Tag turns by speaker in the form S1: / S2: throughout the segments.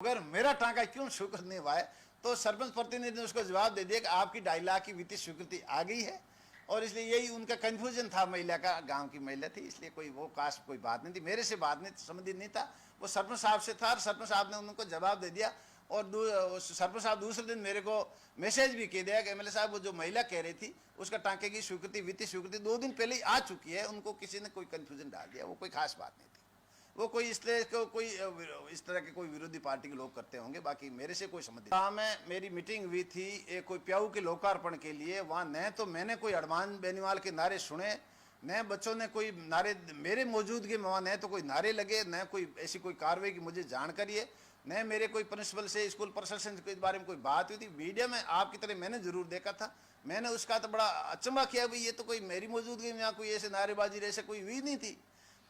S1: अगर मेरा टांका क्यों स्वीकृत नहीं हुआ है, तो सरपंच प्रतिनिधि ने उसको जवाब दे दिया कि आपकी 2.5 लाख की वित्तीय स्वीकृति आ गई है, और इसलिए यही उनका कंफ्यूजन था। महिला का, गांव की महिला थी, इसलिए कोई वो कास्ट कोई बात नहीं थी, मेरे से बात नहीं संबंधित नहीं था, वो सरपंच साहब से था। और सरपंच साहब ने उनको जवाब दे दिया। और सरपंच साहब दूसरे दिन मेरे को मैसेज भी कह दिया कि एमएलए साहब वो जो महिला कह रही थी उसका टांके की स्वीकृति, वित्तीय स्वीकृति 2 दिन पहले ही आ चुकी है, उनको किसी ने कोई कंफ्यूजन डाल दिया, वो कोई खास बात नहीं थी। वो कोई इस तरह के कोई विरोधी पार्टी के लोग करते होंगे, बाकी मेरे से कोई संबंध नहीं। में मेरी मीटिंग हुई थी कोई प्याऊ के लोकार्पण के लिए। वहाँ न तो मैंने कोई अरमान बेनीवाल के नारे सुने, न बच्चों ने कोई नारे, मेरे मौजूदगी में वहाँ न तो कोई नारे लगे, न कोई ऐसी कोई कार्रवाई की मुझे जानकारी है, न मेरे कोई प्रिंसिपल से, स्कूल प्रशासन के बारे में कोई बात हुई थी। मीडिया में आपकी तरह मैंने जरूर देखा था, मैंने उसका तो बड़ा अचंभा किया, भाई ये तो कोई मेरी मौजूदगी में यहाँ कोई ऐसे नारेबाजी ऐसे कोई हुई नहीं थी।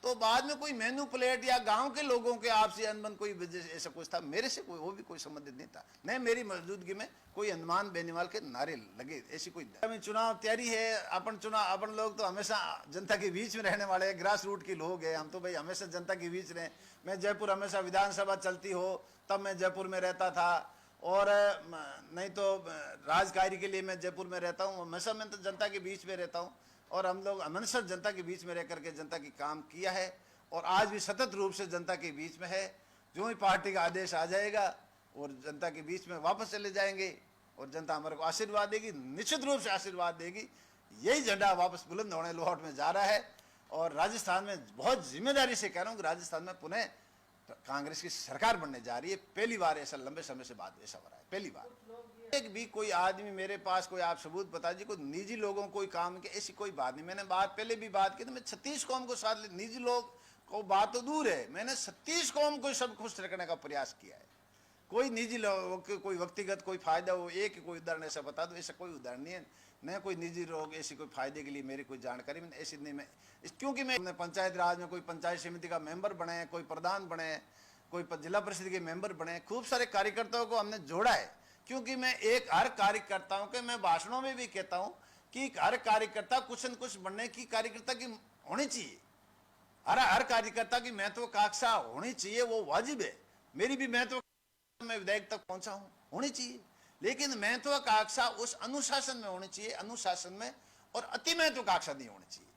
S1: तो बाद में कोई मेनू प्लेट या गांव के लोगों के आपसी अनबन कोई ऐसा कुछ था, मेरे से कोई वो भी कोई संबंधित नहीं था, न मेरी मौजूदगी में कोई अरमान बेनीवाल के नारे लगे, ऐसी कोई। चुनाव तैयारी है, अपन लोग तो हमेशा जनता के बीच में रहने वाले ग्रास रूट के लोग हैं, हम तो भाई हमेशा जनता के बीच रहे। मैं जयपुर, हमेशा विधानसभा चलती हो तब मैं जयपुर में रहता था, और नहीं तो राजकार्य के लिए मैं जयपुर में रहता हूँ, हमेशा मैं तो जनता के बीच में रहता हूँ। और हम लोग हमेशा जनता के बीच में रह करके जनता की काम किया है, और आज भी सतत रूप से जनता के बीच में है। जो ही पार्टी का आदेश आ जाएगा और जनता के बीच में वापस चले जाएंगे, और जनता हमारे को आशीर्वाद देगी, निश्चित रूप से आशीर्वाद देगी। यही झंडा वापस बुलंद होने लोहाट में जा रहा है, और राजस्थान में बहुत जिम्मेदारी से कह रहा हूँ कि राजस्थान में पुनः कांग्रेस की सरकार बनने जा रही है। पहली बार ऐसा लंबे समय से बाद ऐसा हो रहा है, पहली बार। एक भी कोई आदमी मेरे पास कोई आप सबूत बता दीजिए, कोई निजी लोगों कोई काम के, ऐसी कोई बात नहीं। मैंने बात पहले भी बात की, तो मैं 36 कौम को साथ, निजी लोग को बात तो दूर है, मैंने 36 कौम को सब खुश रखने का प्रयास किया है। कोई निजी लोगों के कोई व्यक्तिगत कोई फायदा हो, एक कोई उदाहरण ऐसा बता दो, ऐसा कोई उदाहरण नहीं है। न कोई निजी लोग ऐसी कोई फायदे के लिए मेरी कोई जानकारी मैंने ऐसी नहीं। मैं क्योंकि मैं पंचायत राज में कोई पंचायत समिति का मेंबर बने, कोई प्रधान बने, कोई जिला परिषद के मेंबर बने, खूब सारे कार्यकर्ताओं को हमने जोड़ा है। क्योंकि मैं हर कार्यकर्ताओं के, मैं भाषणों में भी कहता हूं कि हर कार्यकर्ता कुछ न कुछ बनने की कार्यकर्ता की होनी चाहिए। हर कार्यकर्ता की महत्वाकांक्षा होनी चाहिए, वो वाजिब है। मेरी भी महत्वाकांक्षा मैं विधायक तक पहुंचा हूं, होनी चाहिए, लेकिन महत्वाकांक्षा उस अनुशासन में होनी चाहिए, अनुशासन में, और अति महत्वाकांक्षा नहीं होनी चाहिए।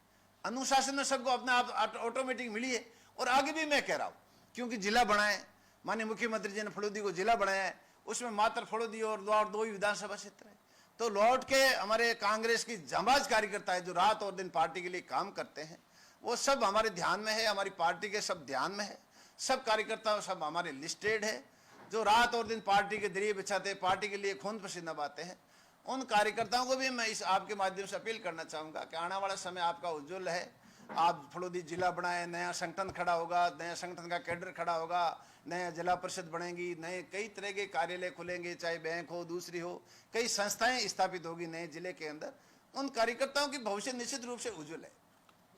S1: अनुशासन में सबको अपने आप ऑटोमेटिक मिली है। और आगे भी मैं कह रहा हूं, क्योंकि जिला बनाए, माननीय मुख्यमंत्री जी ने फलोदी को जिला बनाया है, उसमें मात्र फलोदी और लोहाट 2 ही विधानसभा क्षेत्र है। तो लोहाट के हमारे कांग्रेस की जांबाज कार्यकर्ता है जो रात और दिन पार्टी के लिए काम करते हैं, वो सब हमारे ध्यान में है, हमारी पार्टी के सब ध्यान में है। सब कार्यकर्ता सब हमारे लिस्टेड है, जो रात और दिन पार्टी के दरिये बिछाते, पार्टी के लिए खून पसीना बहाते हैं। उन कार्यकर्ताओं को भी मैं इस आपके माध्यम से अपील करना चाहूँगा कि आने वाला समय आपका उज्जवल है। आप फलोदी जिला बनाए, नया संगठन खड़ा होगा, नया संगठन का कैडर खड़ा होगा, नया जिला परिषद बनेगी, नए कई तरह के कार्यालय खुलेंगे, चाहे बैंक हो, दूसरी हो, कई संस्थाएं स्थापित होगी नए जिले के अंदर। उन कार्यकर्ताओं की भविष्य निश्चित रूप से उज्जवल है।